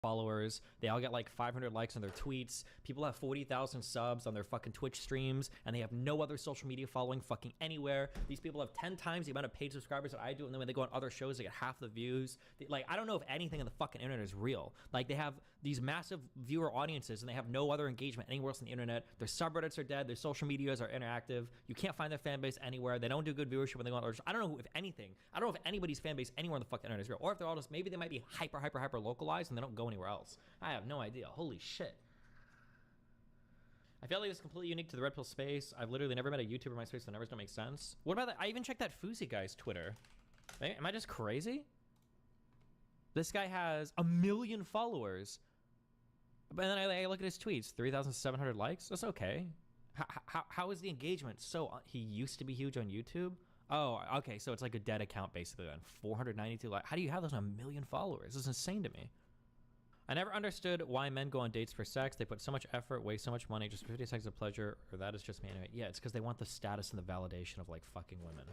followers. They all get like 500 likes on their tweets. People have 40,000 subs on their fucking Twitch streams, and they have no other social media following fucking anywhere. These people have 10 times the amount of paid subscribers that I do, and then when they go on other shows, they get half the views. Like, I don't know if anything in the fucking internet is real. Like, they have these massive viewer audiences, and they have no other engagement anywhere else on the internet. Their subreddits are dead. Their social medias are inactive. You can't find their fan base anywhere. They don't do good viewership when they go on other shows. I don't know if anything. I don't know if anybody's fan base anywhere on the fucking internet is real, or if they're all just, maybe they might be hyper localized and they don't go anywhere else. I have no idea. Holy shit. I feel like it's completely unique to the Red Pill space. I've literally never met a YouTuber in my space that numbers don't make sense. What about that? I even checked that Fousey guy's Twitter. Am I just crazy? This guy has 1 million followers. But then I look at his tweets, 3,700 likes. That's okay. How is the engagement? So he used to be huge on YouTube. Oh, okay. So it's like a dead account basically then. 492 likes. How do you have those on 1 million followers? This is insane to me. I never understood why men go on dates for sex. They put so much effort, waste so much money just for 50 seconds of pleasure, or that is just me anyway. Yeah, it's because they want the status and the validation of like fucking women.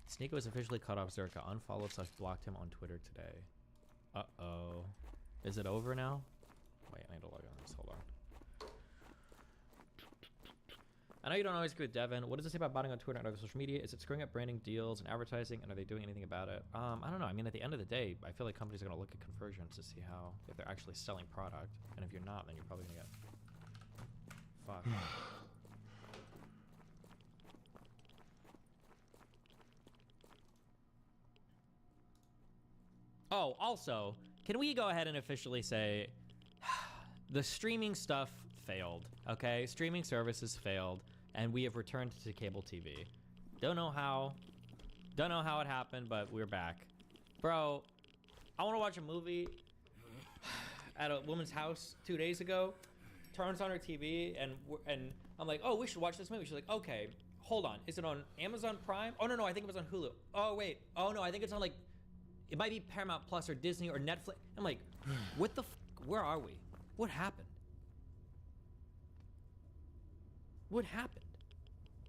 Sneeko was officially cut off Zerka. Unfollowed / blocked him on Twitter today. Uh-oh. Is it over now? Wait, I need to log on this. Hold on. I know you don't always agree with Devin. What does it say about botting on Twitter and other social media? Is it screwing up branding, deals, and advertising? And are they doing anything about it? I don't know. I mean, at the end of the day, I feel like companies are going to look at conversions to see how, if they're actually selling product. And if you're not, then you're probably going to get fucked. Oh, also, can we go ahead and officially say the streaming stuff failed, okay? Streaming services failed, and we have returned to cable TV. Don't know how it happened, but we're back. Bro, I want to watch a movie at a woman's house 2 days ago, turns on her TV, and I'm like, oh, we should watch this movie. She's like, okay, hold on. Is it on Amazon Prime? Oh, no, I think it was on Hulu. Oh, wait. Oh, no, I think it's on, like, it might be Paramount Plus or Disney or Netflix. I'm like, what the where are we? What happened? What happened?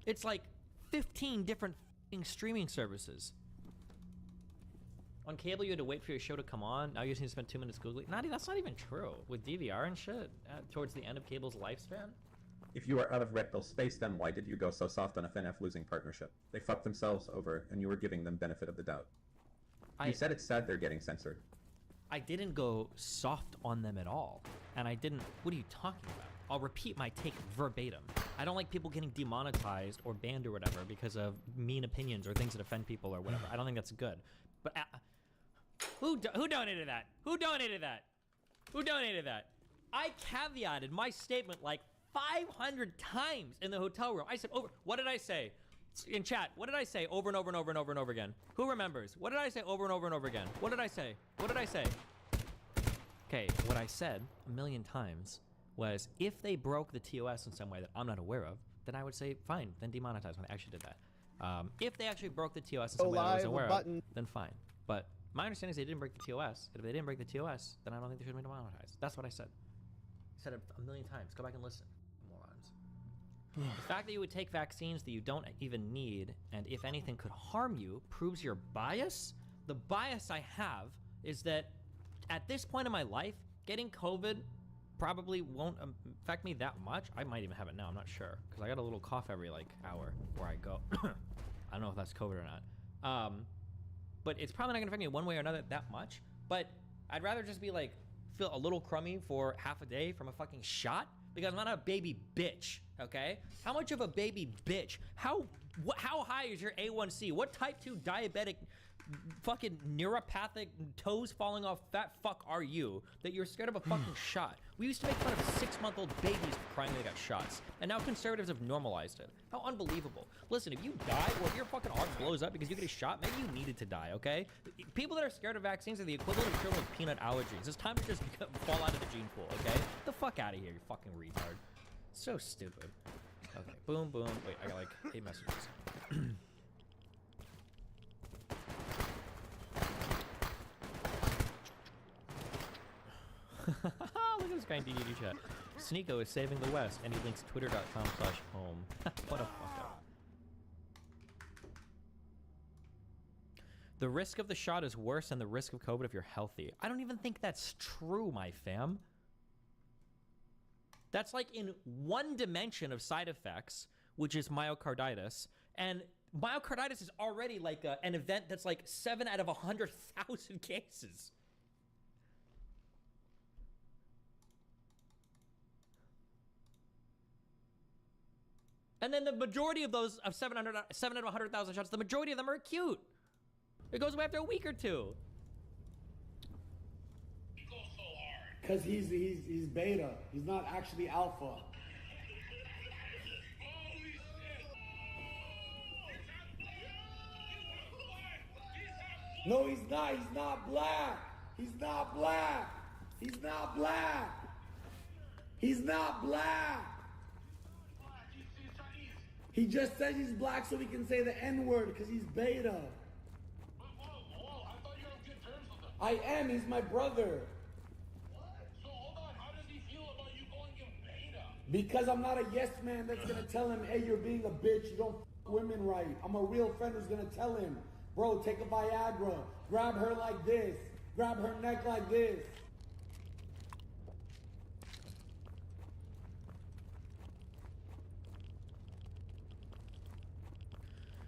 It's like 15 different streaming services. On cable, you had to wait for your show to come on. Now you just need to spend 2 minutes Googling. That's not even true. With DVR and shit, towards the end of cable's lifespan. If you are out of Red Pill space, then why did you go so soft on a FNF losing partnership? They fucked themselves over, and you were giving them benefit of the doubt. You said it's sad they're getting censored. I didn't go soft on them at all. And I didn't, what are you talking about? I'll repeat my take verbatim. I don't like people getting demonetized or banned or whatever because of mean opinions or things that offend people or whatever. I don't think that's good. But who donated that? Who donated that? Who donated that? I caveated my statement like 500 times in the hotel room. I said over, what did I say? In chat, what did I say over and over and over and over and over again? Who remembers? What did I say over and over and over again? What did I say? What did I say? Okay, what I said 1,000,000 times was if they broke the TOS in some way that I'm not aware of, then I would say fine, then demonetize when they actually did that. If they actually broke the TOS in some way that I was aware of, then fine. But my understanding is they didn't break the TOS. And if they didn't break the TOS, then I don't think they should be demonetized. That's what I said. I said it 1,000,000 times. Go back and listen, morons. The fact that you would take vaccines that you don't even need, and if anything could harm you, proves your bias. The bias I have is that at this point in my life, getting COVID probably won't affect me that much. I might even have it now, I'm not sure, because I got a little cough every like hour where I go. I don't know if that's COVID or not. But it's probably not gonna affect me one way or another that much. But I'd rather just be like, feel a little crummy for half a day from a fucking shot, because I'm not a baby bitch, okay? How much of a baby bitch? How high is your A1C? What type 2 diabetic, fucking neuropathic, toes falling off fat fuck are you that you're scared of a fucking shot? We used to make fun of 6-month-old babies for crying when they got shots, and now conservatives have normalized it. How unbelievable. Listen, if you die or if your fucking arm blows up because you get a shot, maybe you needed to die, okay? People that are scared of vaccines are the equivalent of children with peanut allergies. It's time to just fall out of the gene pool, okay? Get the fuck out of here, you fucking retard. So stupid. Okay, boom, boom. Wait, I got like 8 messages. Look at this guy in DDD chat. Sneeko is saving the West, and he links twitter.com/home. What a fuck up. The risk of the shot is worse than the risk of COVID if you're healthy. I don't even think that's true, my fam. That's like in one dimension of side effects, which is myocarditis. And myocarditis is already like an event that's like 7 out of 100,000 cases. And then the majority of those, of 7 out of 100,000 shots, the majority of them are acute. It goes away after a week or two. Because he's beta. He's not actually alpha. No, he's not. He's not black. He's not black. He's not black. He's not black. He just says he's black so he can say the N-word because he's beta. Whoa, I thought you were on good terms with him. I am. He's my brother. What? So hold on, how does he feel about you calling him beta? Because I'm not a yes man that's going to tell him, hey, you're being a bitch. You don't f women right. I'm a real friend who's going to tell him, bro, take a Viagra. Grab her like this. Grab her neck like this.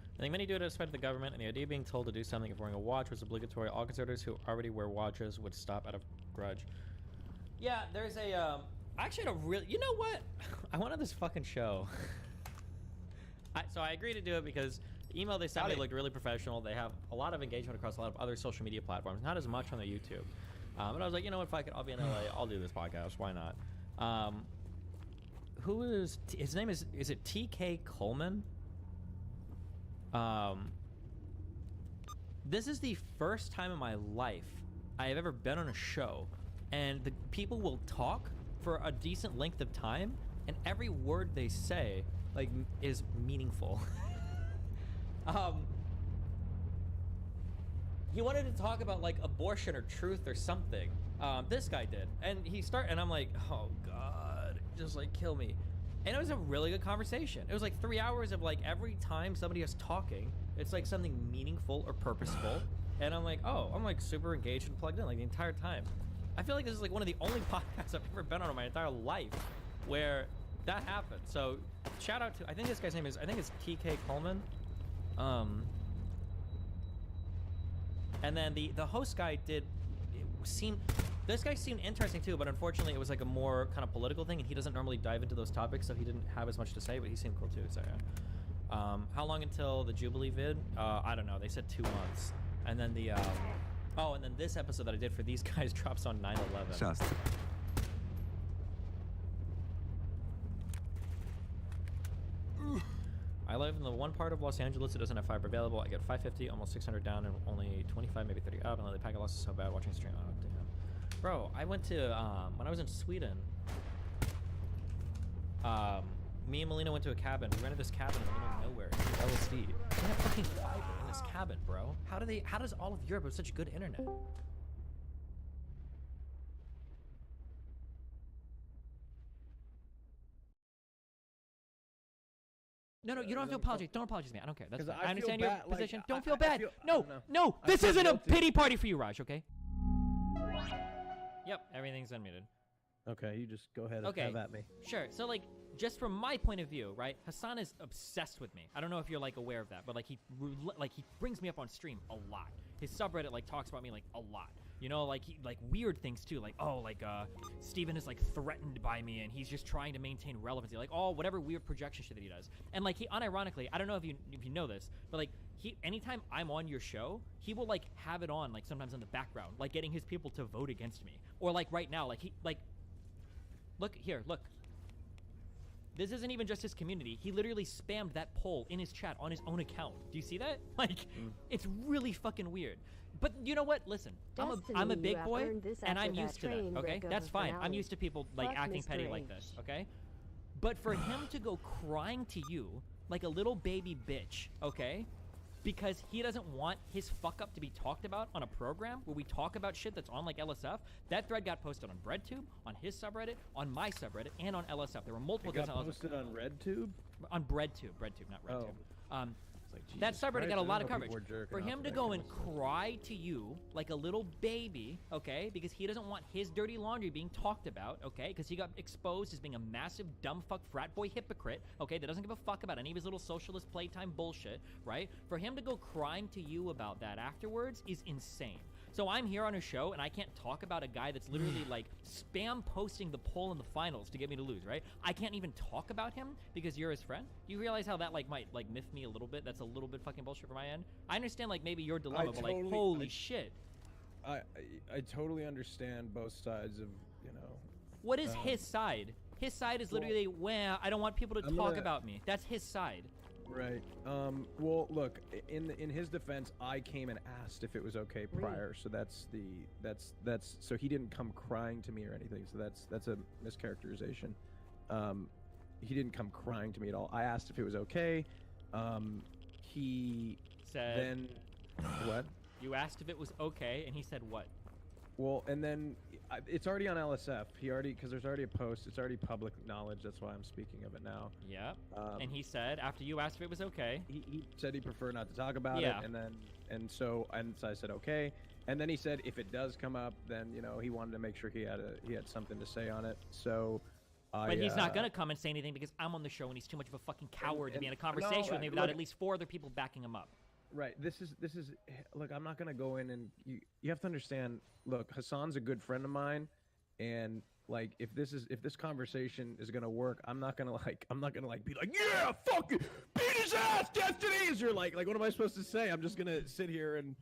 I think many do it out of the government, and the idea of being told to do something if wearing a watch was obligatory. All conservatives who already wear watches would stop out of grudge. Yeah, there's a, I actually had a real, you know what? I wanted this fucking show. So I agreed to do it because the email they sent me looked really professional. They have a lot of engagement across a lot of other social media platforms, not as much on their YouTube. But I was like, you know what, fuck it, I'll be in LA, I'll do this podcast, why not? Who is, his name is it TK Coleman? This is the first time in my life I have ever been on a show and the people will talk for a decent length of time and every word they say like is meaningful. He wanted to talk about like abortion or truth or something. This guy did, and and I'm like, oh God, just like kill me. And it was a really good conversation. It was like 3 hours of like every time somebody is talking, it's like something meaningful or purposeful. And I'm like, oh, I'm like super engaged and plugged in like the entire time. I feel like this is like one of the only podcasts I've ever been on in my entire life where that happened. So shout out to, I think this guy's name is, I think it's TK Coleman. And then the host guy this guy seemed interesting too, but unfortunately it was like a more kind of political thing and he doesn't normally dive into those topics, so he didn't have as much to say, but he seemed cool too, so yeah. How long until the Jubilee vid? I don't know, they said 2 months. And then the, oh, and then this episode that I did for these guys drops on 9/11. Just. I live in the one part of Los Angeles that doesn't have fiber available. I get 550, almost 600 down, and only 25, maybe 30 up. And the packet loss is so bad watching stream. Oh, damn. Bro, I went to, when I was in Sweden, me and Melina went to a cabin. We rented this cabin in the middle of nowhere. LSD. They have fucking fiber in this cabin, bro. How does all of Europe have such good internet? No, you don't have to apologize. Don't apologize to me. I don't care. That's fine. I understand your position. Don't feel bad. No, this isn't a pity party for you, Raj, okay? Yep, everything's unmuted. Okay, you just go ahead and have at me. Sure. So, like, just from my point of view, right? Hassan is obsessed with me. I don't know if you're, like, aware of that, but, like, he brings me up on stream a lot. His subreddit, like, talks about me, like, a lot. You know, like, weird things, too. Like, oh, like, Steven is, like, threatened by me, and he's just trying to maintain relevancy. Like, oh, whatever weird projection shit that he does. And, like, he, unironically, I don't know if you know this, but, like, anytime I'm on your show, he will, like, have it on, like, sometimes in the background, like, getting his people to vote against me. Or, like, right now, like, look here, look. This isn't even just his community. He literally spammed that poll in his chat on his own account. Do you see that? Like, it's really fucking weird. But you know what? Listen, I'm a big boy, and I'm used to that, okay? That's fine. I'm used to people, like, acting petty like this, okay? But for him to go crying to you like a little baby bitch, okay? Because he doesn't want his fuck-up to be talked about on a program where we talk about shit that's on, like, LSF. That thread got posted on BreadTube, on his subreddit, on my subreddit, and on LSF. There were multiple threads on LSF. Posted on RedTube? On BreadTube, not RedTube. It's like, That Jesus subreddit Christ, got a I lot know of coverage. people were jerking For off him to to that go kind and of stuff. cry to you like a little baby, okay, because he doesn't want his dirty laundry being talked about, okay, because he got exposed as being a massive dumb fuck frat boy hypocrite, okay, that doesn't give a fuck about any of his little socialist playtime bullshit, right? For him to go crying to you about that afterwards is insane. So I'm here on a show and I can't talk about a guy that's literally like spam posting the poll in the finals to get me to lose, right? I can't even talk about him because you're his friend. You realize how that like might like miff me a little bit? That's a little bit fucking bullshit from my end. I understand like maybe your dilemma, but like holy shit. I totally understand both sides of, you know. What is his side? His side is literally, well, I don't want people to talk about me. That's his side. Right. Well, look, in his defense, I came and asked if it was okay prior, so that's so he didn't come crying to me or anything. So that's a mischaracterization. He didn't come crying to me at all. I asked if it was okay. He said then what? You asked if it was okay, and he said what? Well, and then it's already on LSF. Because there's already a post. It's already public knowledge. That's why I'm speaking of it now. Yeah. And he said, after you asked if it was okay. He said he'd prefer not to talk about it. And so I said, okay. And then he said, if it does come up, then, you know, he wanted to make sure he had something to say on it. So but he's not going to come and say anything because I'm on the show and he's too much of a fucking coward to be in a conversation with me without at least 4 other people backing him up. Right. This is look, I'm not going to go in and you have to understand, look, Hassan's a good friend of mine, and like if this conversation is going to work, I'm not going to be like, yeah, fuck it, beat his ass, Destiny. Or like what am I supposed to say? I'm just going to sit here and,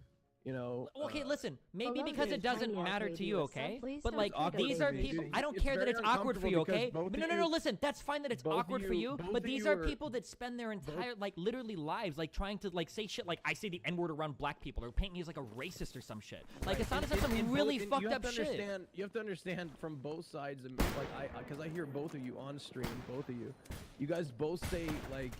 you know. Okay, listen, maybe because it doesn't matter to you, okay? But like these are people. I don't care that it's awkward for you, okay? But no, listen, that's fine that it's awkward for you. But these are people that spend their entire like literally lives like trying to like say shit like I say the N-word around black people or paint me as like a racist or some shit. Like it's not some really fucked up shit. You have to understand from both sides, and like because I hear both of you on stream, both of you. You guys both say like.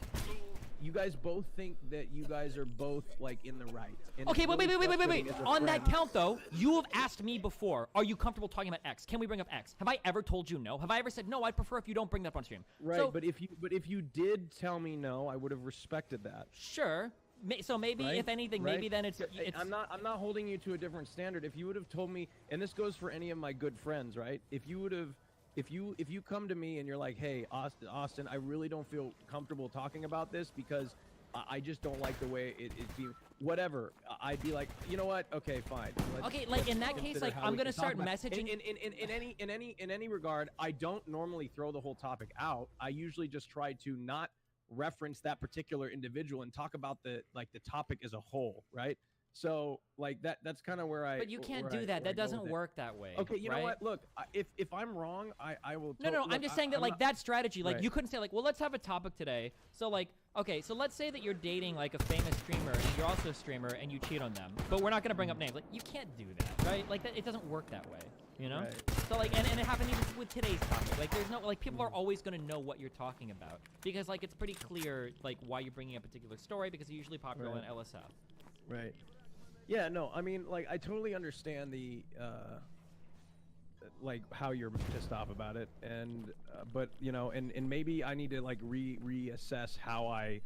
You guys both think that you guys are both like in the right. Okay, wait. On that count though, you have asked me before, are you comfortable talking about X? Can we bring up X? Have I ever told you no? Have I ever said no, I'd prefer if you don't bring that up on stream? Right, so, but if you did tell me no, I would have respected that. Sure. So maybe if anything, maybe then it's I'm not holding you to a different standard. If you would have told me, and this goes for any of my good friends, right? If you come to me and you're like, hey, Austin, I really don't feel comfortable talking about this because I just don't like the way it's being, whatever. I'd be like, you know what? Okay, fine. Okay, like in that case, like I'm gonna start messaging. In any regard, I don't normally throw the whole topic out. I usually just try to not reference that particular individual and talk about the topic as a whole, right? So like that's kind of where I. But you can't do that. That doesn't work that way. Okay, you know what? Look, if I'm wrong, I will. No. I'm just saying that like that strategy, like you couldn't say like, well, let's have a topic today. So like, okay, so let's say that you're dating like a famous streamer and you're also a streamer and you cheat on them, but we're not gonna bring up names. Like you can't do that, right? Like that, it doesn't work that way. You know. Right. So like, and it happened even with today's topic. Like there's no like people are always gonna know what you're talking about because like it's pretty clear like why you're bringing a particular story because it's usually popular on LSF. Right. Yeah, no, I mean, like, I totally understand the, like, how you're pissed off about it, and, but, you know, and maybe I need to, like, reassess how I,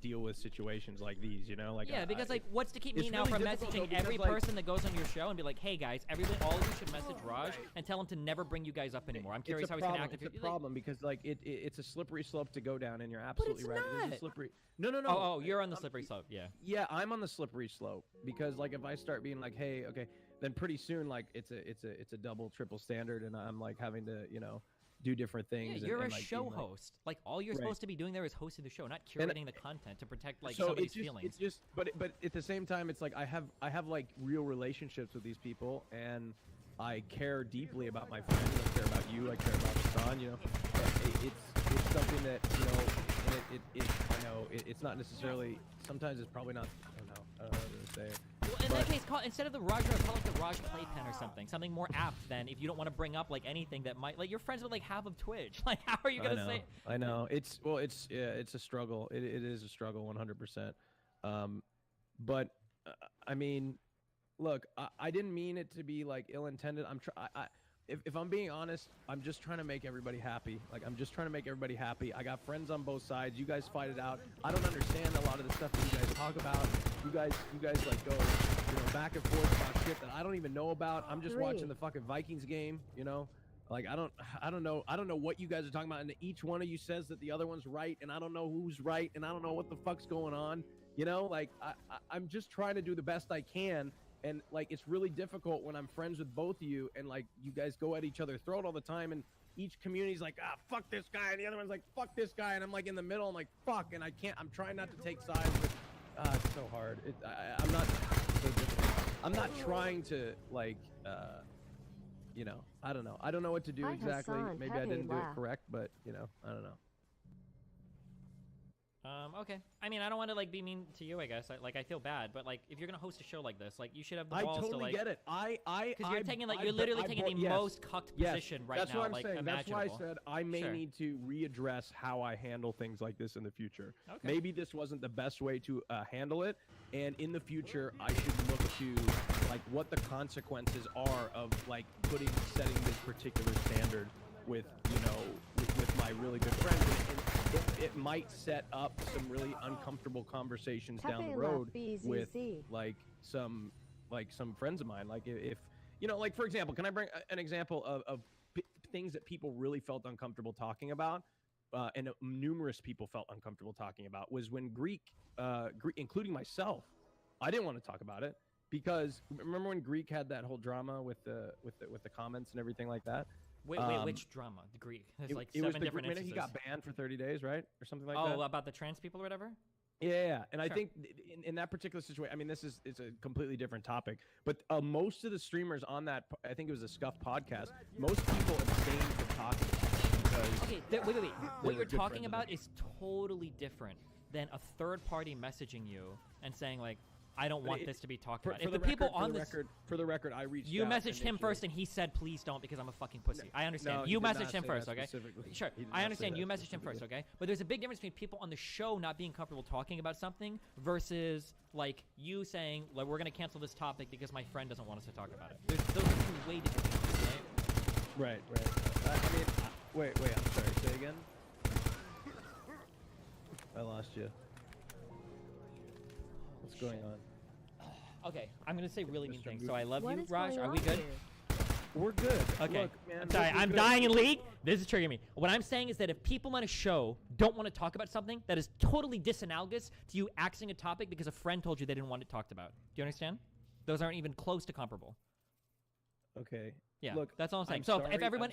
deal with situations like these, you know? Like, yeah, because, like, what's to keep me now from messaging every person that goes on your show and be like, hey, guys, all of you should message Raj and tell him to never bring you guys up anymore. I'm curious how he's going to act. It's a problem because, like, it's a slippery slope to go down, and you're absolutely right. But it's a slippery... No. Oh, you're on the slippery slope, yeah. Yeah, I'm on the slippery slope because, like, if I start being like, hey, okay, then pretty soon, like, it's a double, triple standard, and I'm, like, having to, you know, do different things. Yeah, you're and a like, show host. Like all you're supposed to be doing there is hosting the show, not curating the content to protect like so somebody's feelings. It's just, but at the same time, it's like I have like real relationships with these people, and I care deeply about my friends. I care about you. I care about Hassan. You know, it's something that you know, and I know it's not necessarily. Sometimes it's probably not. I don't know what to say. Well, in that case, instead of the Raj, call it the Raj Playpen or something more apt than if you don't want to bring up like anything that might like you're friends with like half of Twitch. Like, how are you gonna say? I know it's a struggle. It is a struggle, 100%. But I mean, look, I didn't mean it to be like ill-intended. if I'm being honest, I'm just trying to make everybody happy. Like, I'm just trying to make everybody happy. I got friends on both sides. You guys fight it out. I don't understand a lot of the stuff that you guys talk about. You guys like go, back and forth about shit that I don't even know about. I'm just watching the fucking Vikings game, Like, I don't know what you guys are talking about, and each one of you says that the other one's right, and I don't know who's right, and I don't know what the fuck's going on. Like, I'm just trying to do the best I can. And like, it's really difficult when I'm friends with both of you and like you guys go at each other's throat all the time, and each community's like, fuck this guy, and the other one's like, fuck this guy, and I'm like in the middle. I'm like, fuck, and I'm trying not to take sides, but it's so hard. I'm not so difficult. I'm not trying to like, I don't know. I don't know what to do Hi, exactly. Hassan. Maybe I Happy didn't do it laugh. correct, but I don't know. Okay. I mean, I don't want to like be mean to you, I guess. I feel bad, but like if you're gonna host a show like this, like you should have the balls to like. I totally get it. Because you're taking you're literally taking the most cucked position right that's now, what I'm like saying. imaginable. That's why I said I may Sure. need to readdress how I handle things like this in the future. Okay. Maybe this wasn't the best way to handle it, and in the future I should look to like what the consequences are of like setting this particular standard with with my really good friends. And it might set up some really uncomfortable conversations down the Pepe road left with BZZ. like some friends of mine. Like if like for example, can I bring an example of things that people really felt uncomfortable talking about, and numerous people felt uncomfortable talking about, was when Greek, including myself, I didn't want to talk about it because remember when Greek had that whole drama with the comments and everything like that. Wait, which drama? The Greek. There's like it was 7 the different minute instances. he got banned for 30 days, right, or something like that. Oh, about the trans people or whatever. Yeah, and I Sure. think in that particular situation, I mean, it's a completely different topic, but most of the streamers on that, I think it was a Scuffed podcast, most people abstained from talking because. Okay, wait. they What were you're good talking friends of about mine. is totally different than a third party messaging you and saying like, I don't want this to be talked about. If the people on this, for the record, I reached. you out messaged him initially. first and he said, please don't because I'm a fucking pussy. I understand. No, he You did messaged not him say first, that okay? specifically. Sure. He did I not understand. say You that messaged him first, specifically. okay? But there's a big difference between people on the show not being comfortable talking about something versus like you saying, like, we're going to cancel this topic because my friend doesn't want us to talk about it. Those are two way different things, right? Right. I mean, wait. I'm sorry. Say again. I lost you. What's going on? Okay, I'm going to say really mean Mr. things. So I love What you, is Raj. going Are we on good? here? We're good. Okay. Look, man, I'm sorry. look, we're I'm good. dying in league. This is triggering me. What I'm saying is that if people on a show don't want to talk about something that is totally disanalogous to you axing a topic because a friend told you they didn't want it talked about. Do you understand? Those aren't even close to comparable. Okay. Yeah, Look, that's all I'm saying. I'm So sorry- if everyone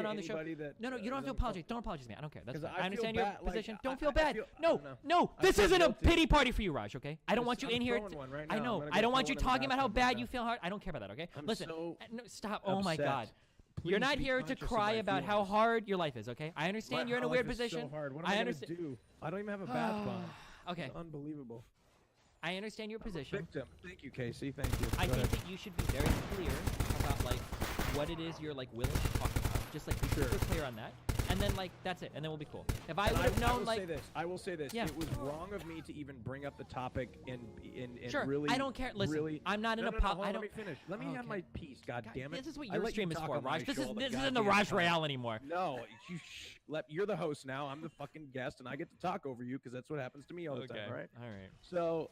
I'm on sorry the show, anybody that, no, you don't have to doesn't apologize. Don't apologize to me. I don't care. That's 'Cause fine. I I understand feel your bad, like, position. I- Don't feel I bad. feel- I No, don't know. no, I this feel isn't a guilty. pity party for you, Raj. Okay, I don't want you I'm in here. throwing one right I now. know. I'm gonna I go don't want throw you one in the talking about how bathtub bad right you now. feel hard. I don't care about that. Okay, I'm listen. so No, stop. Oh my upset. God. You're Please not be here to conscious of cry my about how feelings. hard your life is. Okay, I understand you're in a My weird life is position. So hard. What am I I gonna understand. do? I don't even have a bath bomb. Okay, It's unbelievable. I understand your position. Victim. Thank you, Casey. Thank you. I Go think ahead. that you should be very clear about like what it is you're like willing to talk about. Just like be super clear on that, and then like that's it, and then we'll be cool. If I And would have known like I will say this. Yeah. It was wrong of me to even bring up the topic and Sure, really. I don't care. Listen, really, I'm not in no, a no, no, pop. hold I on, don't. Let me finish. Let me have Okay. my piece. God damn it. This is what I your let stream you is talk for, on my Raj. This show is all the this isn't the goddamn Raj time. Royale anymore. No, you're the host now. I'm the fucking guest, and I get to talk over you because that's what happens to me all the time. All right. All right. So,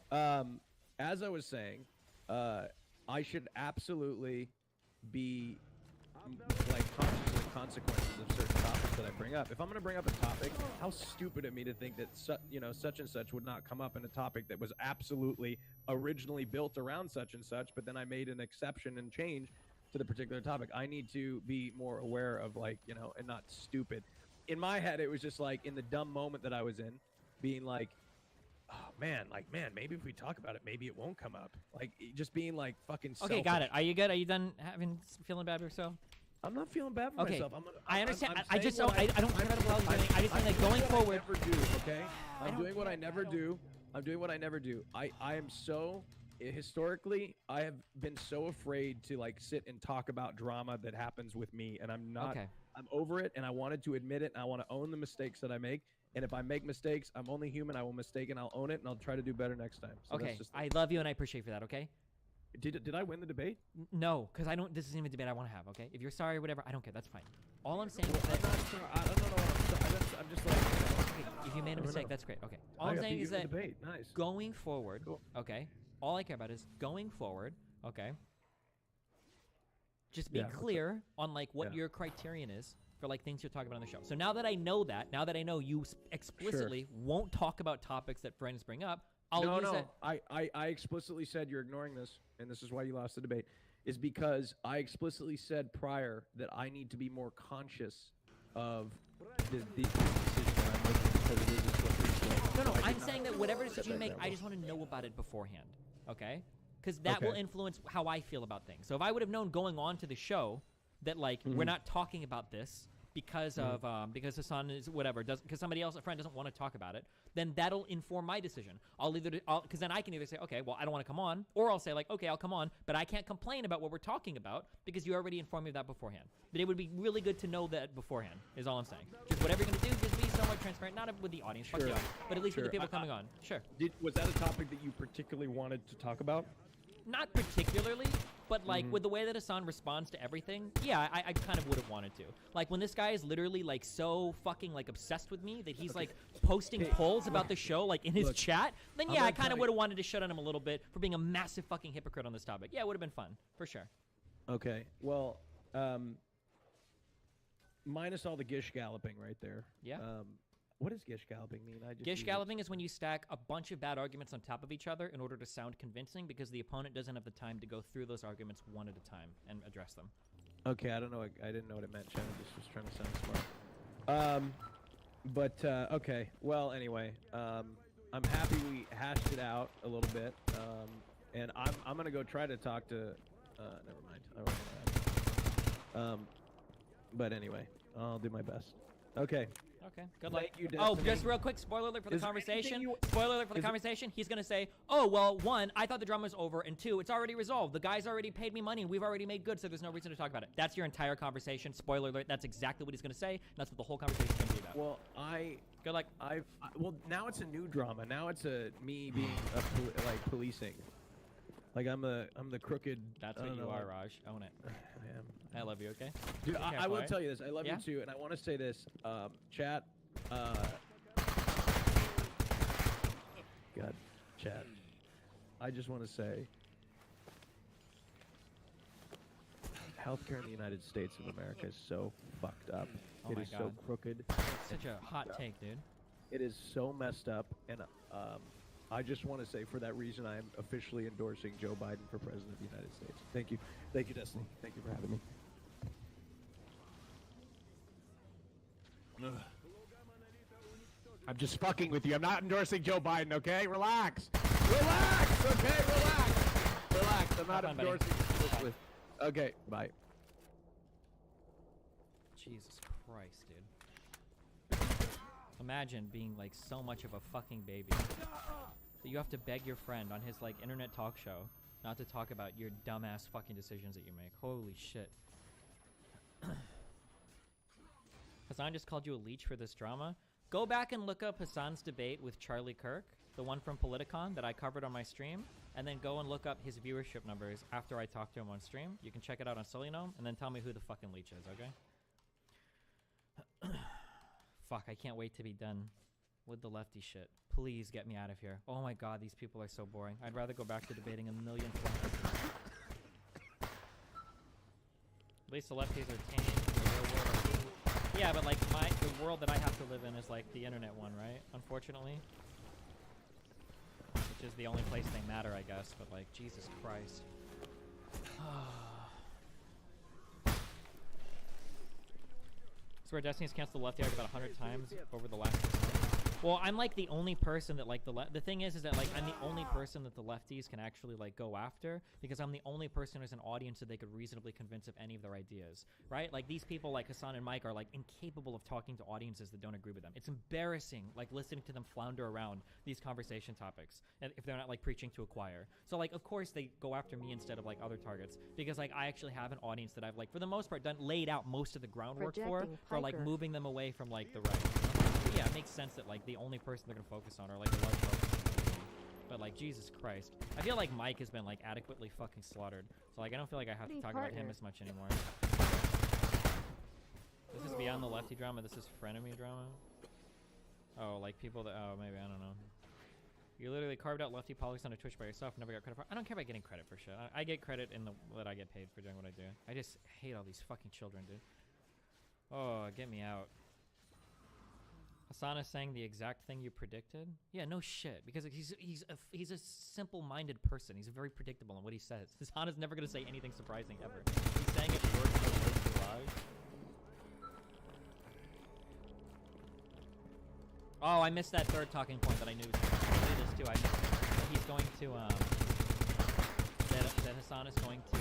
as I was saying, I should absolutely be like conscious of the consequences of certain topics that I bring up. If I'm going to bring up a topic, how stupid of me to think that such and such would not come up in a topic that was absolutely originally built around such and such, but then I made an exception and change to the particular topic. I need to be more aware of and not stupid. In my head, it was just like in the dumb moment that I was in, being like, oh man, maybe if we talk about it, maybe it won't come up. Like just being like fucking selfish. Okay, got it. Are you good? Are you done feeling bad about yourself? I'm not feeling bad for Okay, myself. I understand. I'm I just saying don't. what I don't care about what I was doing. I just think like doing going what I forward. never do, okay? I'm don't doing what I care. never I don't- do. I'm doing what I never do. I am so historically I have been so afraid to like sit and talk about drama that happens with me, and I'm not. Okay. I'm over it, and I wanted to admit it, and I want to own the mistakes that I make. And if I make mistakes, I'm only human. I will mistake, and I'll own it, and I'll try to do better next time. So Okay, that's just I love you and I appreciate for that. Okay. Did I win the debate? No, because I don't. This isn't even a debate I want to have. Okay, if you're sorry or whatever, I don't care. That's fine. All I'm saying is I'm that not sorry. I don't know. I'm just like. if you made a don't mistake, know. that's great. Okay. All I I'm got saying beat is in the that debate. Nice. going forward, Cool. okay, all I care about is going forward, okay, just be Yeah, what's up? clear on like what Yeah. your criterion is for like things you're talking about on the show. So now that I know that, now that I know you explicitly won't talk about topics that friends bring up, I'll use no. that. I explicitly said you're ignoring this, and this is why you lost the debate, is because I explicitly said prior that I need to be more conscious of the decision that I'm making because it is a slippery slope. No, So I I'm did saying not that whatever set decision you that make, I example. just want to know about it beforehand, okay? Because that will Okay. influence how I feel about things. So if I would have known going on to the show that like we're not talking about this because of because Hassan is whatever does because somebody else, a friend, doesn't want to talk about it, then that'll inform my decision. I'll either because then I can either say okay, well I don't want to come on, or I'll say like okay, I'll come on, but I can't complain about what we're talking about because you already informed me of that beforehand. But it would be really good to know that beforehand. Is all I'm saying. Just whatever you're gonna do, just be somewhat transparent, not with the audience, fuck Sure. the audience, but at least with the Sure. people coming on. Sure. Was that a topic that you particularly wanted to talk about? Not particularly, but like with the way that Hassan responds to everything, yeah, I kind of would have wanted to. Like when this guy is literally like so fucking like obsessed with me that he's like posting polls about the show like in his Look, chat, then I'm yeah, gonna I kind tell of you- would have wanted to shut on him a little bit for being a massive fucking hypocrite on this topic. Yeah, it would have been fun for sure. Okay. Well, minus all the gish galloping right there. Yeah. What does gish galloping mean? I just Gish use it. galloping is when you stack a bunch of bad arguments on top of each other in order to sound convincing because the opponent doesn't have the time to go through those arguments one at a time and address them. Okay, I don't know. I didn't know what it meant. Shannon just was trying to sound smart. Okay. Well, anyway, I'm happy we hashed it out a little bit. And I'm gonna go try to talk to. Never mind. I won't do that. But anyway, I'll do my best. Okay. Okay, good luck. Thank you, Oh, Destiny. just real quick, spoiler alert for the Is there anything conversation. you- Spoiler alert for the is it- conversation. He's gonna say, "Oh, well, one, I thought the drama was over, and two, it's already resolved. The guy's already paid me money, and we've already made good, so there's no reason to talk about it." That's your entire conversation. Spoiler alert. That's exactly what he's gonna say. And that's what the whole conversation is gonna be about. Well, Good luck. well, now it's a new drama. Now it's me being like policing. Like I'm the crooked. That's I what don't you know, are, like- Raj. Own it. I am. I love you. Okay. Dude, Be I careful, will alright? tell you this. I love Yeah? you too, and I want to say this. Chat. God, chat. I just want to say, healthcare in the United States of America is so fucked up. Oh It my is so God. crooked. Such a hot take, dude. It is so messed up, and I just want to say, for that reason, I am officially endorsing Joe Biden for president of the United States. Thank you, Destiny. Thank you for having me. I'm just fucking with you. I'm not endorsing Joe Biden, okay? Relax. Relax, okay? Relax. I'm not Have fun, buddy. endorsing. Okay, bye. Jesus Christ, dude. Imagine being like so much of a fucking baby that you have to beg your friend on his like internet talk show not to talk about your dumbass fucking decisions that you make. Holy shit. Hassan just called you a leech for this drama. Go back and look up Hassan's debate with Charlie Kirk, the one from Politicon that I covered on my stream, and then go and look up his viewership numbers after I talked to him on stream. You can check it out on Solinome, and then tell me who the fucking leech is, okay? Fuck, I can't wait to be done with the lefty shit. Please get me out of here. Oh my god, these people are so boring. I'd rather go back to debating a million times. At least the lefties are tame. The real world are tame. Yeah, but like the world that I have to live in is like the internet one, right? Unfortunately. Which is the only place they matter, I guess. But like, Jesus Christ. Swear Destiny's canceled the lefty arc about 100 times over the last 6 months. Well, I'm like the only person that like the thing is that like I'm the only person that the lefties can actually like go after because I'm the only person who's an audience that they could reasonably convince of any of their ideas, right? Like these people like Hassan and Mike are like incapable of talking to audiences that don't agree with them. It's embarrassing like listening to them flounder around these conversation topics and if they're not like preaching to a choir. So like of course they go after me instead of like other targets because like I actually have an audience that I've like for the most part laid out most of the groundwork for like Piker. moving them away from like the right. You know? So, yeah, it makes sense that like the only person they're gonna focus on are like the large folks. But like, Jesus Christ. I feel like Mike has been like adequately fucking slaughtered. So like, I don't feel like I have to talk about him as much anymore. This is beyond the lefty drama. This is frenemy drama. Oh, like people that, oh, maybe, I don't know. You literally carved out lefty politics on a Twitch by yourself, never got credit for. I don't care about getting credit for shit. I get credit in the that I get paid for doing what I do. I just hate all these fucking children, dude. Oh, get me out. Hassan is saying the exact thing you predicted. Yeah, no shit. Because he's a simple-minded person. He's very predictable in what he says. Hassan is never gonna say anything surprising ever. He's saying it works in the garage. Oh, I missed that third talking point that I knew was going to do this too. I missed he's going to that Hassan is going to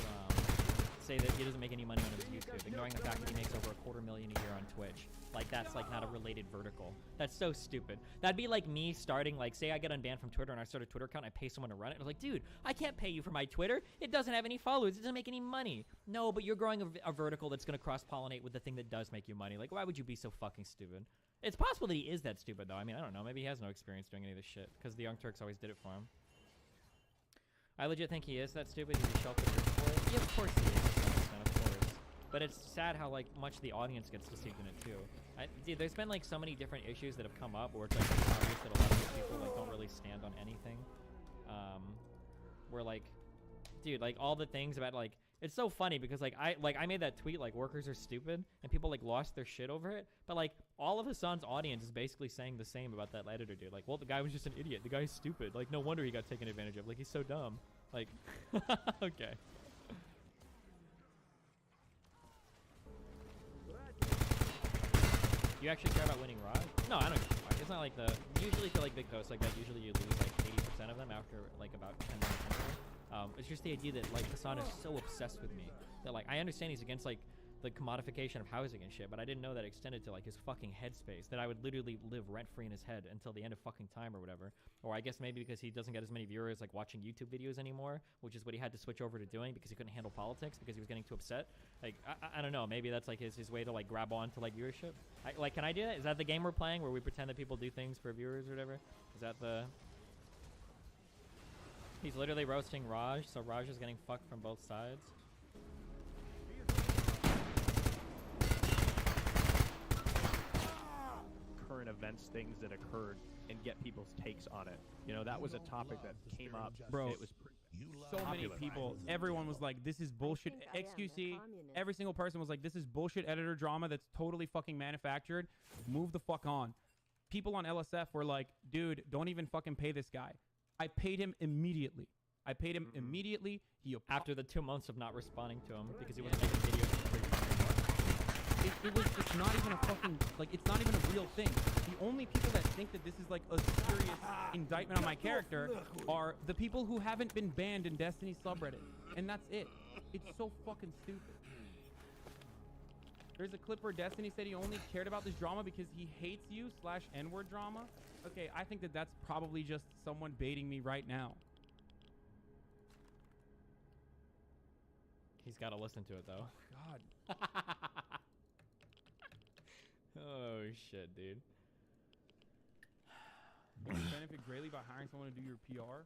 say that he doesn't make any money on his YouTube, ignoring the fact that he makes over $250,000 a year on Twitch. Like, that's like not a related vertical. That's so stupid. That'd be like me starting, like, say I get unbanned from Twitter and I start a Twitter account and I pay someone to run it. I was like, dude, I can't pay you for my Twitter. It doesn't have any followers. It doesn't make any money. No, but you're growing a vertical that's going to cross-pollinate with the thing that does make you money. Like, why would you be so fucking stupid? It's possible that he is that stupid, though. I mean, I don't know. Maybe he has no experience doing any of this shit because the Young Turks always did it for him. I legit think he is that stupid. He's a shelter for it. Yeah, of course he is. To some extent, of course. But it's sad how, like, much the audience gets deceived in it, too. Dude, there's been, like, so many different issues that have come up where it's, like, it's obvious that a lot of these people, like, don't really stand on anything. Where, like, dude, like, all the things about, like, it's so funny because, like, I made that tweet, like, workers are stupid, and people, like, lost their shit over it. But, like, all of Hassan's audience is basically saying the same about that editor, dude. Like, well, the guy was just an idiot. The guy's stupid. Like, no wonder he got taken advantage of. Like, he's so dumb. Like, okay. You actually care about winning Raj? No, I don't give a fuck. It's not like the... Usually for, like, big posts like that, usually you lose, like, 80% of them after, like, about 10 minutes. It's just the idea that, like, Hassan is so obsessed with me that, like, I understand he's against, like, the commodification of housing and shit, but I didn't know that extended to, like, his fucking headspace, that I would literally live rent-free in his head until the end of fucking time or whatever. Or I guess maybe because he doesn't get as many viewers, like, watching YouTube videos anymore, which is what he had to switch over to doing because he couldn't handle politics because he was getting too upset. Like, I don't know, maybe that's, like, his way to, like, grab on to, like, viewership. Like, can I do that? Is that the game we're playing where we pretend that people do things for viewers or whatever? Is that the... He's literally roasting Raj, so Raj is getting fucked from both sides. Current events, things that occurred, and get people's takes on it. You know, that was a topic that came up. Bro, it was so many people, everyone was like, this is bullshit. XQC, every single person was like, this is bullshit editor drama that's totally fucking manufactured. Move the fuck on. People on LSF were like, dude, don't even fucking pay this guy. I paid him immediately. Immediately. After the 2 months of not responding to him because he wasn't making videos. It's not even a fucking, like, it's not even a real thing. The only people that think that this is like a serious indictment on my character are the people who haven't been banned in Destiny's subreddit. And that's it. It's so fucking stupid. There's a clip where Destiny said he only cared about this drama because he hates you / N-word drama. Okay, I think that that's probably just someone baiting me right now. He's got to listen to it, though. Oh, God. Oh, shit, dude. You can benefit greatly by hiring someone to do your PR.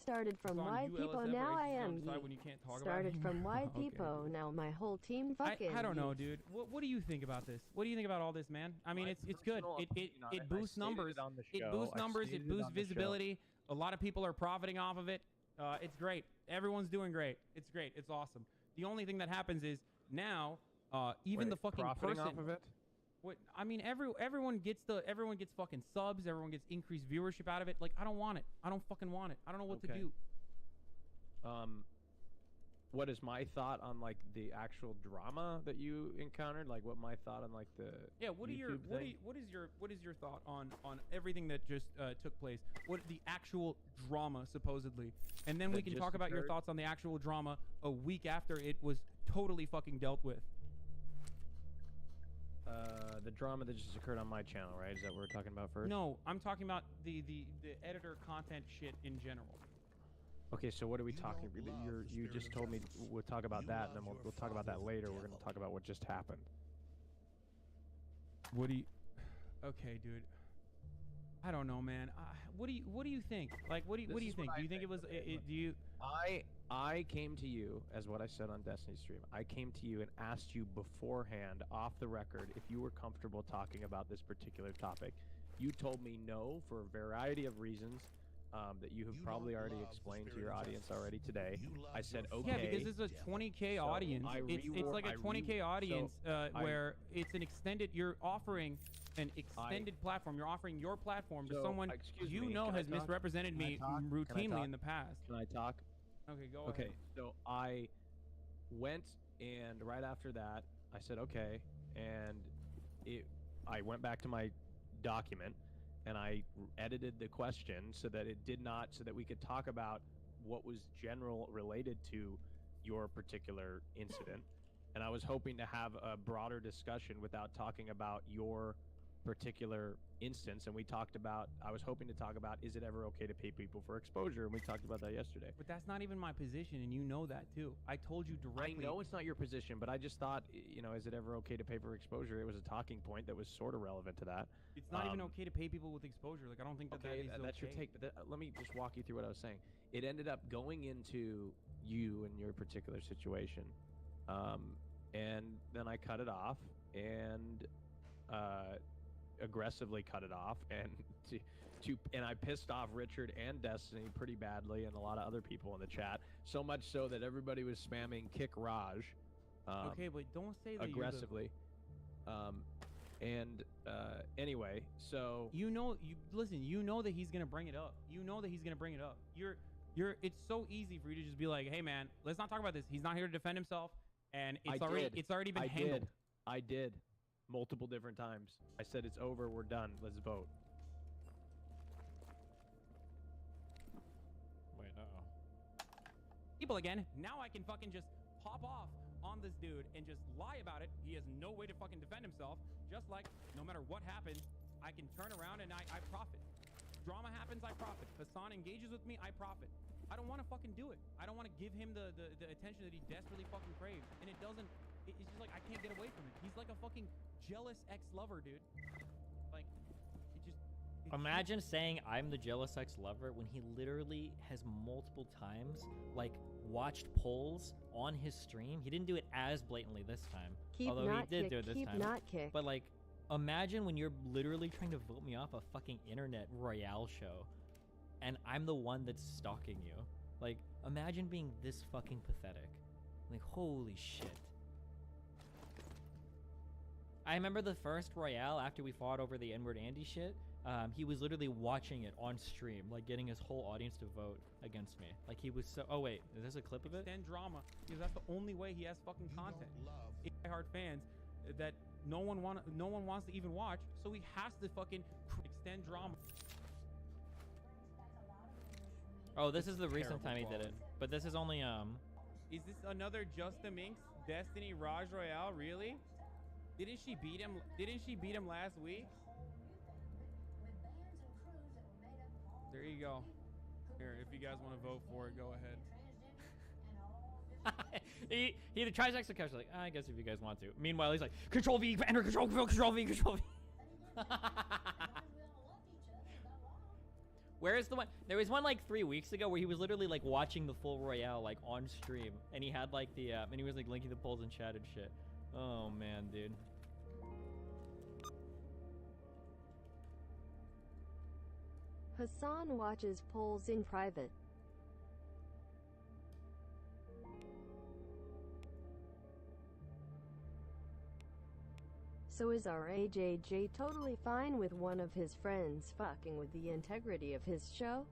Started from Wide People, now I am when you can't talk Started about from Wide Okay. People, now my whole team fucking. I don't know, dude. What do you think about this? What do you think about all this, man? I mean, it's good. It boosts numbers. It boosts numbers. It boosts visibility. A lot of people are profiting off of it. It's great. Everyone's doing great. It's great. It's awesome. The only thing that happens is now, even the fucking profiting person. off of it? What I mean, everyone gets fucking subs. Everyone gets increased viewership out of it. Like, I don't want it. I don't fucking want it. I don't know what to do. What is my thought on, like, the actual drama that you encountered? Like, what my thought on, like, the What is your thought on everything that just took place? What the actual drama supposedly, and then we That can just talk about your occurred? thoughts on the actual drama a week after it was totally fucking dealt with. the drama that just occurred on my channel, right? Is that what we're talking about first? No, I'm talking about the editor content shit in general. Okay, so what are we talking? You just told me we'll talk about that, and then we'll talk about that later. We're going to talk about what just happened. What do you? Okay, dude. I don't know, man. What do you think? Like, what do you think? Do you think it was? Do you? I came to you, as what I said on Destiny stream. I came to you and asked you beforehand, off the record, if you were comfortable talking about this particular topic. You told me no for a variety of reasons that you have probably already explained to your audience already today. I said okay. Yeah, because this is a 20K audience. It's like a 20K audience where it's an extended. You're offering an extended platform. You're offering your platform to someone you know has misrepresented me routinely in the past. Can I talk? Okay, go ahead. ahead. So I went, and right after that, I said okay, and I went back to my document, and I edited the question so that it did not, so that we could talk about what was general related to your particular incident. And I was hoping to have a broader discussion without talking about your particular instance. And we talked about, I was hoping to talk about, is it ever okay to pay people for exposure? And we talked about that yesterday. But that's not even my position, and you know that too. I told you directly. I know it's not your position, but I just thought, you know, is it ever okay to pay for exposure? It was a talking point that was sort of relevant to that. It's not even okay to pay people with exposure. Like, I don't think that that is that's okay. your take. But let me just walk you through what I was saying. It ended up going into you and your particular situation, and then I cut it off and aggressively cut it off, and and I pissed off Richard and Destiny pretty badly, and a lot of other people in the chat. So much so that everybody was spamming kick Raj. Okay, but don't say that aggressively. Anyway, so listen. You know that he's gonna bring it up. You know that he's gonna bring it up. It's so easy for you to just be like, hey man, let's not talk about this. He's not here to defend himself, and it's already been handled. I did. Multiple different times. I said it's over, we're done, let's vote. Wait, People again, now I can fucking just pop off on this dude and just lie about it. He has no way to fucking defend himself. Just like, no matter what happens, I can turn around and I profit. Drama happens, I profit. Hassan engages with me, I profit. I don't want to fucking do it. I don't want to give him the attention that he desperately fucking craves. And it doesn't, it's just like, I can't get away from it. He's like a fucking jealous ex-lover, dude. Like, imagine saying I'm the jealous ex-lover when he literally has multiple times, like, watched polls on his stream. He didn't do it as blatantly this time. Although he did do it this time. But, like, imagine when you're literally trying to vote me off a fucking internet royale show, and I'm the one that's stalking you. Like, imagine being this fucking pathetic. Like, holy shit. I remember the first Royale after we fought over the N-word Andy shit. He was literally watching it on stream, like getting his whole audience to vote against me. Like he was so. Oh wait, is this a clip of it? Extend drama, because that's the only way he has fucking content. Hard fans that no one wants to even watch, so he has to fucking extend drama. Oh, this is the recent time he did it, but this is only Is this another Just the Minx Destiny Raj Royale? Really? Didn't she beat him? Didn't she beat him last week? There you go. Here, if you guys want to vote for it, go ahead. he tries extra cash like, I guess if you guys want to. Meanwhile, he's like, Control V, enter Control V, Control V, Control V. Where is the one? There was one like 3 weeks ago where he was literally like watching the full Royale like on stream, and he had like the and he was like linking the polls in chat and shit. Oh man, dude. Hassan watches polls in private. So is our AJJ totally fine with one of his friends fucking with the integrity of his show?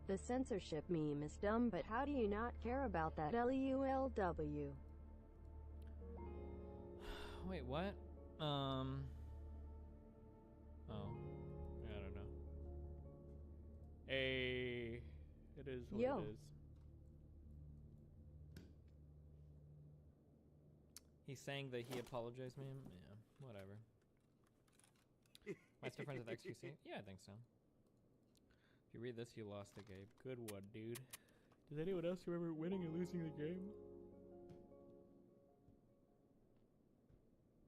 The censorship meme is dumb, but how do you not care about that LULW? Wait, what? Oh. I don't know. Hey, it is what it is. He's saying that he apologized, man. Yeah, whatever. Am I still friends with XQC? Yeah, I think so. If you read this, you lost the game. Good one, dude. Does anyone else remember winning and losing the game?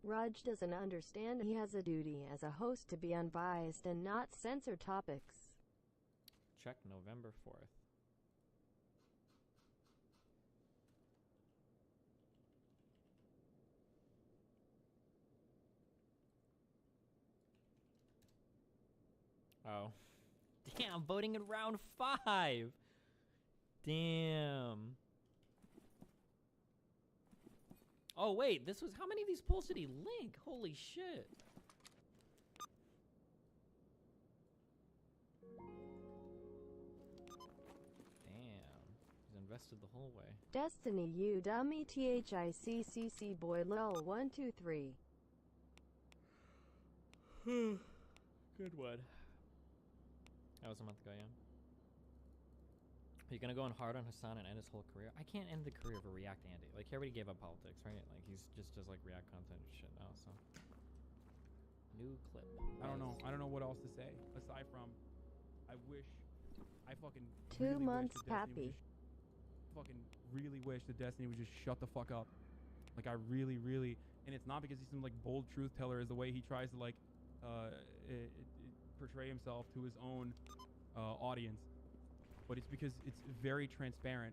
Raj doesn't understand he has a duty as a host to be unbiased and not censor topics. Check November 4th. Oh. Damn, voting in round 5. Damn. Oh, wait, this was... How many of these polls did he link? Holy shit. Damn. He's invested the whole way. Destiny, you dummy. THICCC boy lol 123. Good one. That was a month ago, yeah. Are you gonna go on hard on Hassan and end his whole career? I can't end the career of a React Andy. Like, he already gave up politics, right? Like, he's just does like React content and shit now, so. New clip. I don't know. I don't know what else to say aside from, I wish, I fucking 2 really months, wish that Destiny Pappy. fucking really wish that Destiny would just shut the fuck up. Like, I really, really, and it's not because he's some like bold truth teller, is the way he tries to like portray himself to his own audience, but it's because it's very transparent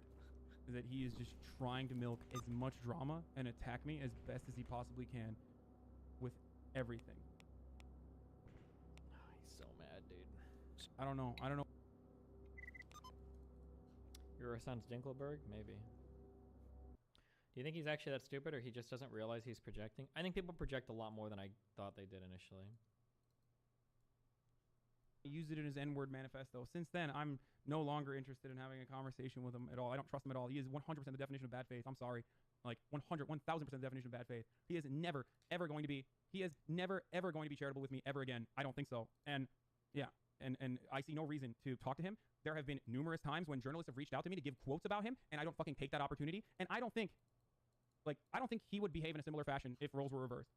that he is just trying to milk as much drama and attack me as best as he possibly can with everything. He's so mad, dude. I don't know. Your son's Dinkelberg? Maybe. Do you think he's actually that stupid, or he just doesn't realize he's projecting? I think people project a lot more than I thought they did initially. He used it in his N-word manifesto. Since then, I'm no longer interested in having a conversation with him at all. I don't trust him at all. He is 100% the definition of bad faith. I'm sorry. Like 1,000% the definition of bad faith. He is never, ever going to be charitable with me ever again. I don't think so. And yeah, and I see no reason to talk to him. There have been numerous times when journalists have reached out to me to give quotes about him, and I don't fucking take that opportunity. And I don't think he would behave in a similar fashion if roles were reversed.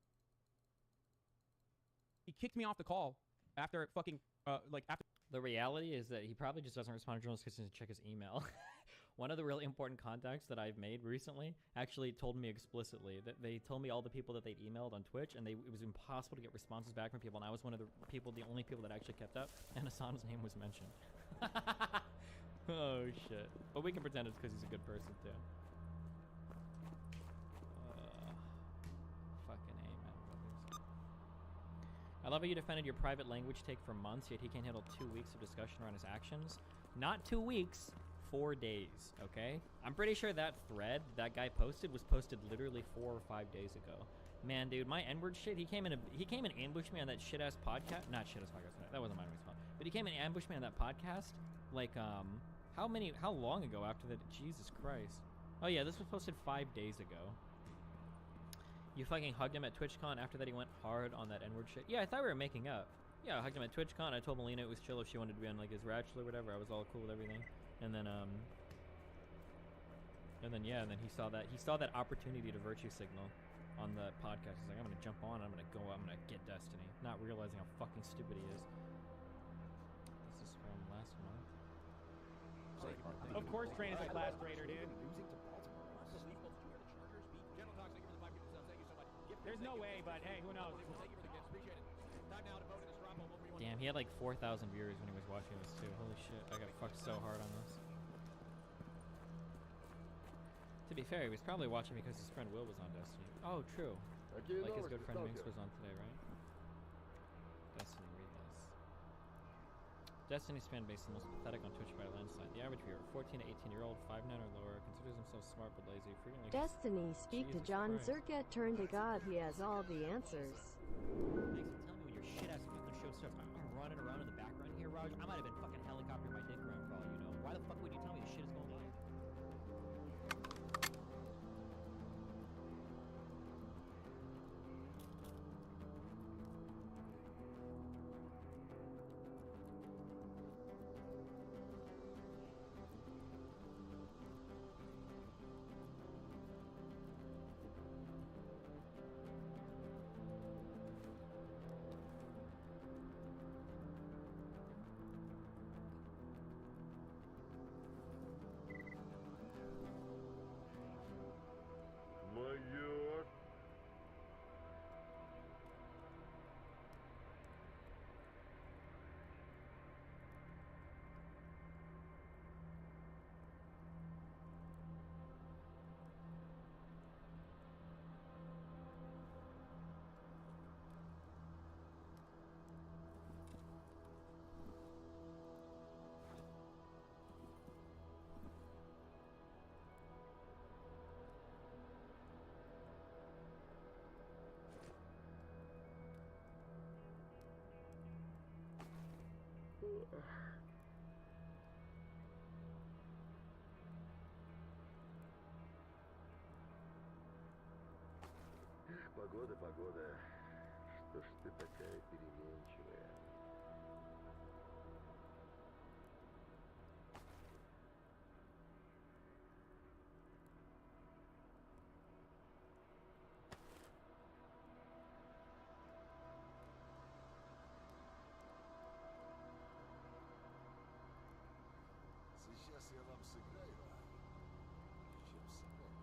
He kicked me off the call after fucking after. The reality is that he probably just doesn't respond to journalists because he doesn't check his email. One of the really important contacts that I've made recently actually told me explicitly that they told me all the people that they'd emailed on Twitch, and it was impossible to get responses back from people, and I was one of the only people that actually kept up, and Hassan's name was mentioned. Oh shit. But we can pretend it's because he's a good person too. Fucking amen, brothers. I love how you defended your private language take for months, yet he can't handle 2 weeks of discussion around his actions. Not 2 weeks, 4 days, okay? I'm pretty sure that thread that guy posted was posted literally 4 or 5 days ago. Man, dude, my N-word shit, he came and ambushed me on that shit-ass podcast. Not shit-ass podcast, that wasn't my response. But he came and ambushed me on that podcast, like, how long ago after that? Jesus Christ. Oh yeah, this was posted 5 days ago. You fucking hugged him at TwitchCon. After that, he went hard on that N-word shit. Yeah, I thought we were making up. Yeah, I hugged him at TwitchCon. I told Melina it was chill if she wanted to be on like his Ratchet or whatever. I was all cool with everything. And then yeah, and then he saw that opportunity to virtue signal on the podcast. He's like, I'm gonna jump on. I'm gonna get Destiny, not realizing how fucking stupid he is. This is from last month. Of course, Train is a class traitor, dude. There's no way, but hey, who knows? Damn, he had like 4,000 viewers when he was watching this too. Holy shit, I got fucked so hard on this. To be fair, he was probably watching because his friend Will was on Destiny. Oh, true. Like his good friend Minx was on today, right? Destiny, read this. Destiny's fan base is the most pathetic on Twitch by a landslide. The average viewer, 14 to 18-year-old, 5'9" or lower, considers himself smart but lazy, frequently... Destiny, speak to Jesus John Christ. Zerkat, turn to God, he has all the answers. Thanks for telling me when your shit-ass Cleveland show starts. I'm running around in the background here, Raj. I might have been fucking helicoptering my dick around for all you know. Why the fuck would you tell me the shit is going on? Погода, погода. Что ж ты такая переменчивая? Сейчас я вам сыграю. Чем сыграю?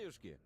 Заюшки.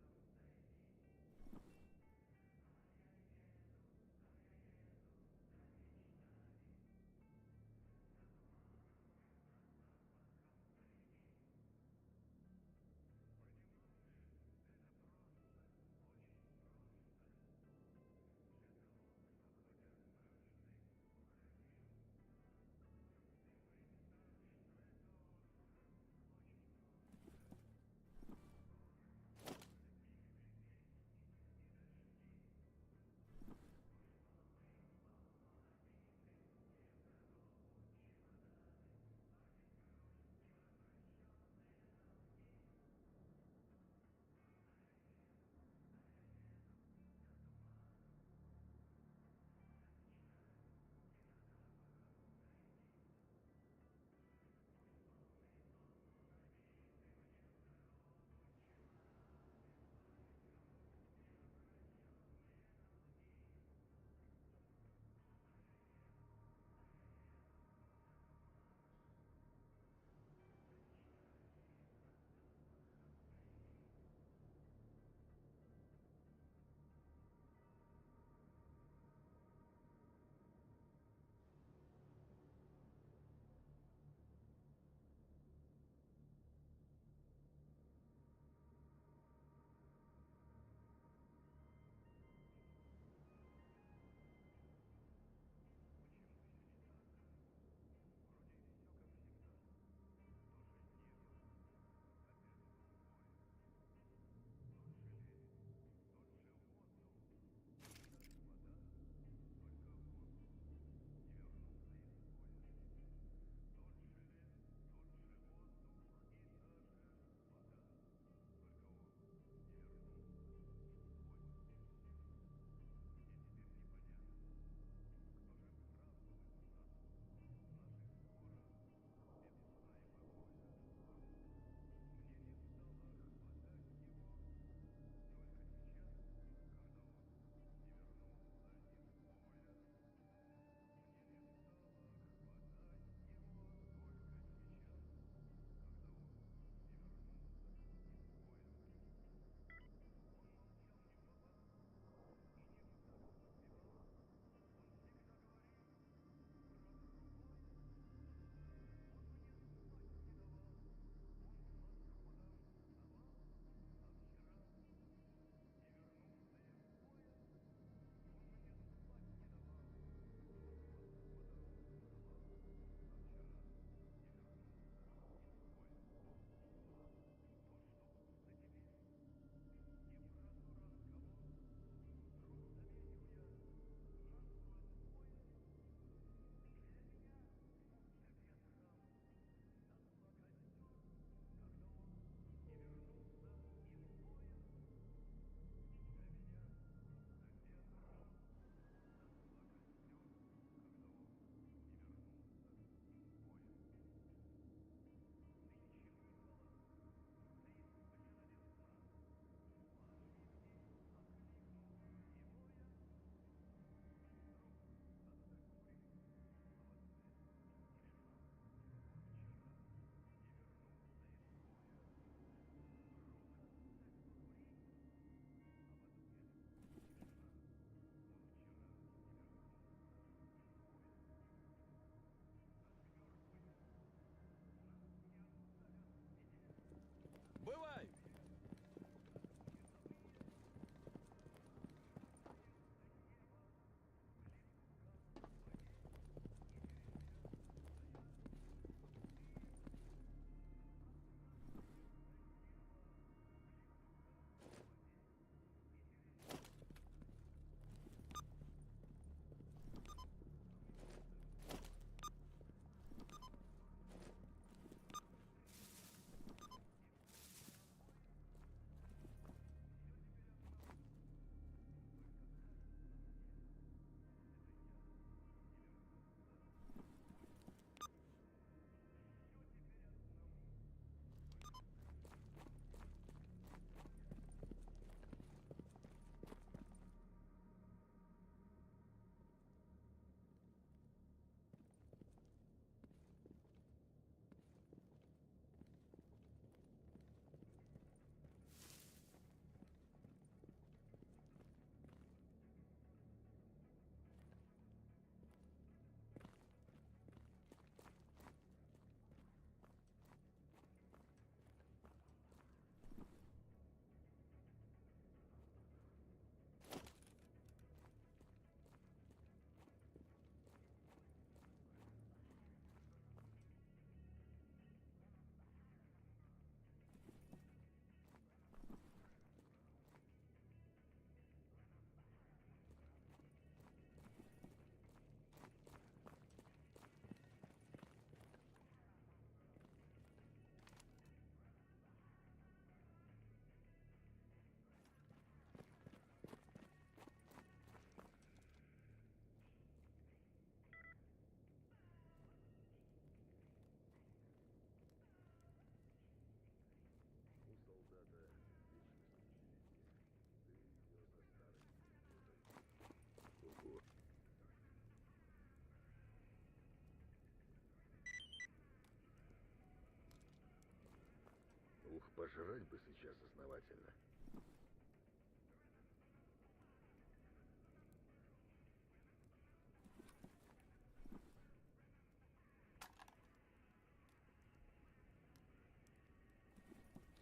Ух, пожрать бы сейчас основательно.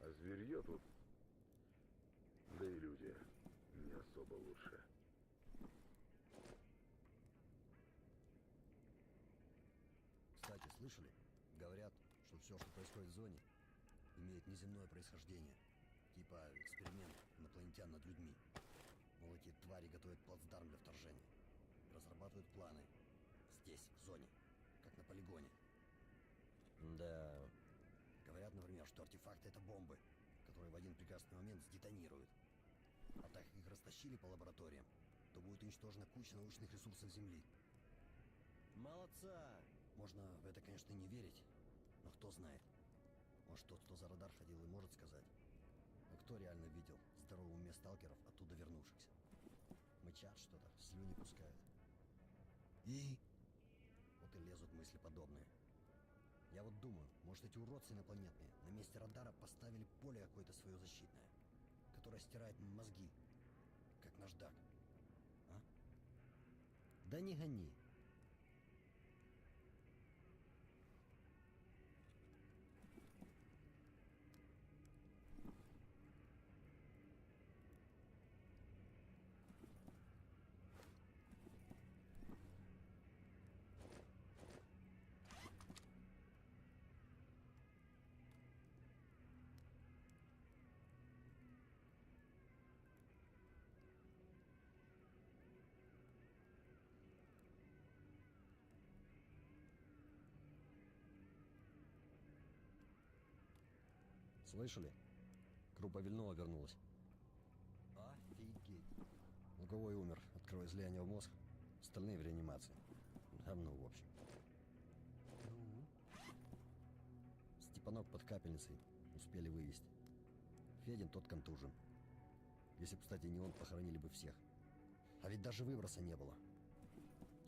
А зверье тут, да и люди, не особо лучше. Кстати, слышали? Говорят, что все, что происходит в зоне, имеет неземное происхождение. Типа эксперимент инопланетян над людьми. Мол, эти твари готовят плацдарм для вторжения. Разрабатывают планы. Здесь, в зоне. Как на полигоне. Да. Говорят, например, что артефакты — это бомбы, которые в один прекрасный момент сдетонируют. А так как их растащили по лабораториям, то будет уничтожена куча научных ресурсов Земли. Молодца! Можно в это, конечно, не верить, но кто знает. Может, тот, кто за радар ходил, и может сказать. Но кто реально видел здоровом уме сталкеров, оттуда вернувшихся? Мычат что-то, слюни пускают. И... Вот и лезут мысли подобные. Я вот думаю, может, эти уродцы инопланетные на месте радара поставили поле какое-то свое защитное, которое стирает мозги, как наждак. А? Да не гони. Слышали? Группа Вильнова вернулась. Офигеть. Луговой умер от кровоизлияния в мозг. Остальные в реанимации. Говно, в общем. Степанок под капельницей. Успели вывести. Федин тот контужен. Если бы, кстати, не он, похоронили бы всех. А ведь даже выброса не было.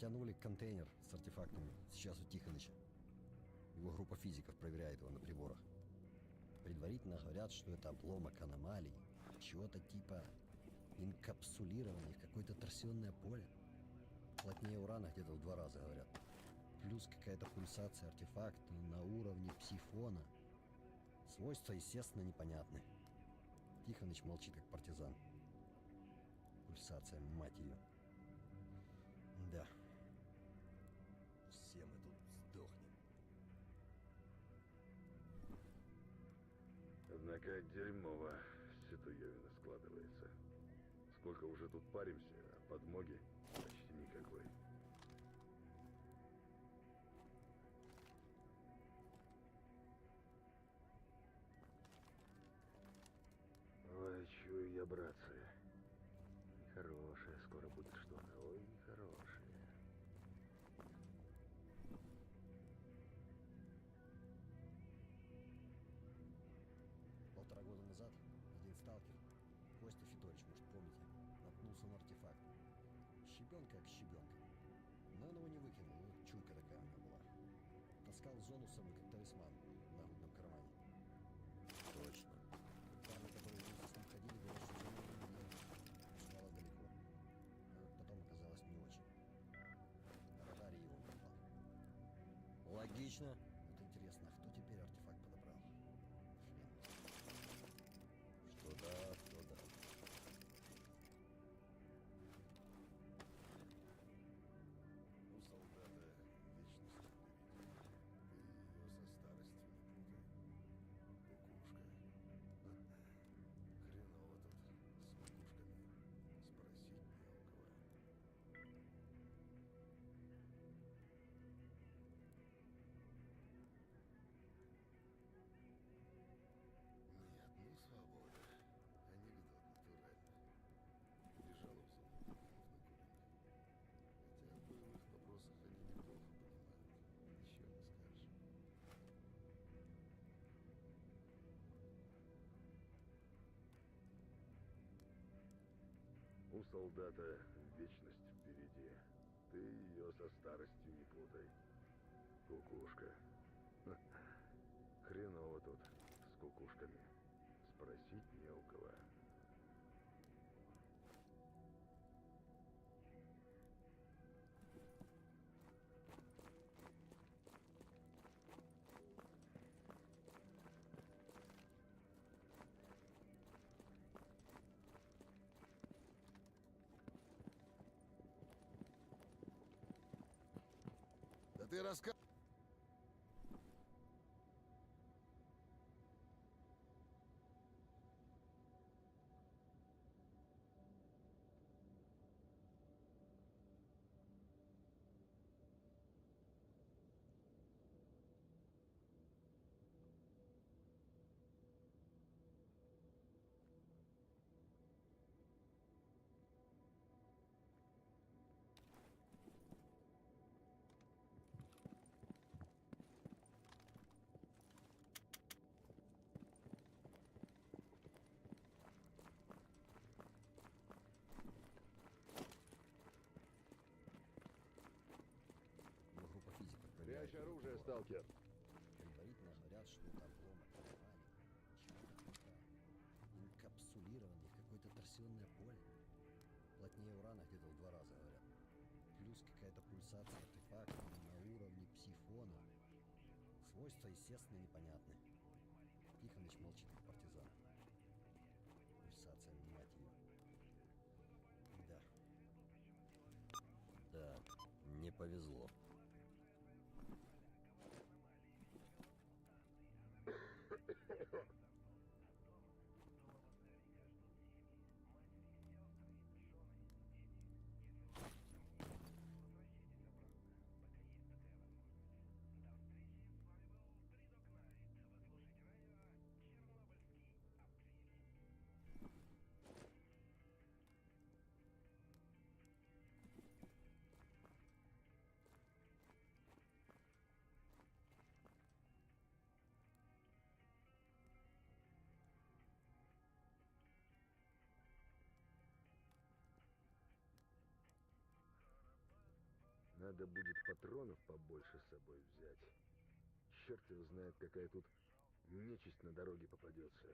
Тянули контейнер с артефактами. Сейчас у Тихоныча. Его группа физиков проверяет его на приборах. Предварительно говорят, что это обломок аномалий, чего-то типа инкапсулирования в какое-то торсионное поле. Плотнее урана где-то в 2 раза, говорят. Плюс какая-то пульсация артефакта на уровне псифона. Свойства, естественно, непонятны. Тихоныч молчит, как партизан. Пульсация, мать ее. Да. Все мы тут сдохнем. Однако дерьмово ситуевина складывается. Сколько уже тут паримся, а подмоги почти никакой. Ой, чую я, братцы. Нехорошее скоро будет что-то. Ой, нехорошее. Полтора года назад один сталкер, Костя Федорович, может, помните, наткнулся на артефакт. Щебенка как щебенка. Но он его не выкинул, чуйка такая у него была. Таскал в зону с собой, как талисман, в нагрудном кармане. Точно. Парни, которые вместе с ним ходили, говорят, что зона не стала далеко. А вот потом оказалось не очень. На радаре его попал. Логично. Вот интересно, а кто теперь артефакт подобрал? Что да, что да. У солдата вечность впереди. Ты ее со старостью не путай. Кукушка. Хреново тут с кукушками. Спросить не у кого. Нет, ну свобода. Анекдот натурально. Бежал в зону, на курить. Хотя в боевых вопросах они неплохо понимают. Ничего не скажешь. У солдата вечность впереди. Ты ее со старостью не путай. Кукушка. Хреново тут с кукушками. Да ты рассказывай. Его группа физиков проверяет. Прячь оружие, сталкер. Предварительно говорят, что это обломок механики. Чего-то инкапсулированный в какое-то торсионное поле. Плотнее урана где-то в 2 раза, говорят. Плюс какая-то пульсация артефакта на уровне псифона. Свойства, естественно, непонятны. Тихоныч молчит, как партизан. Пульсация, мать ее. Да. Да, не повезло. Надо будет патронов побольше с собой взять. Черт его знает, какая тут нечисть на дороге попадется.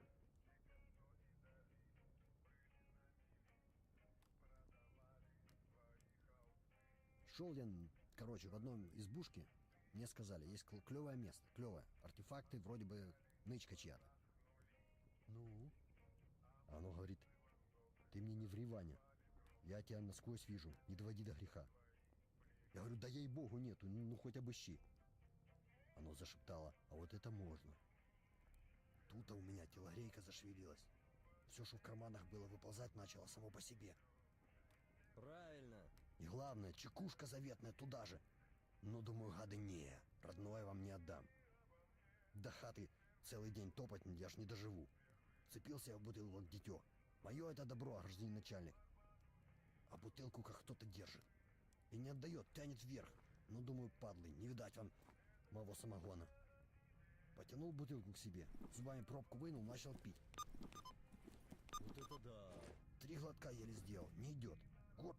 Шел я, короче, в одном избушке. Мне сказали, есть клевое место, клевое. Артефакты, вроде бы нычка чья-то. Ну? А оно говорит, ты мне не ври, Ваня. Я тебя насквозь вижу, не доводи до греха. Я говорю, да ей-богу нету, ну хоть обыщи. Оно зашептало, а вот это можно. Тут-то у меня телогрейка зашевелилась. Все, что в карманах было, выползать начало само по себе. Правильно. И главное, чекушка заветная туда же. Но думаю, гады, не, родное вам не отдам. До хаты целый день топать я ж не доживу. Цепился я в бутылку как дитё. Мое это добро, гражданин начальник. А бутылку как кто-то держит. И не отдает, тянет вверх. Ну, думаю, падлы, не видать вам моего самогона. Потянул бутылку к себе, зубами пробку вынул, начал пить. Вот это да. 3 глотка еле сделал, не идет. Год.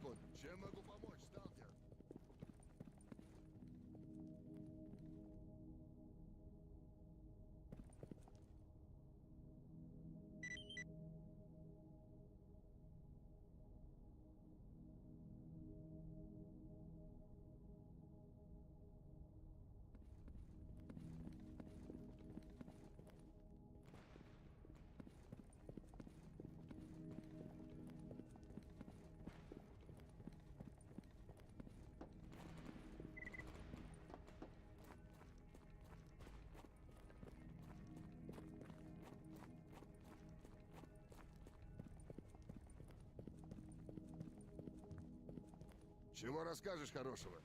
Спокойно. Чем могу помочь, сталкер? Чего расскажешь хорошего?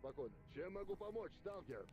Спокойно. Чем могу помочь, сталкер?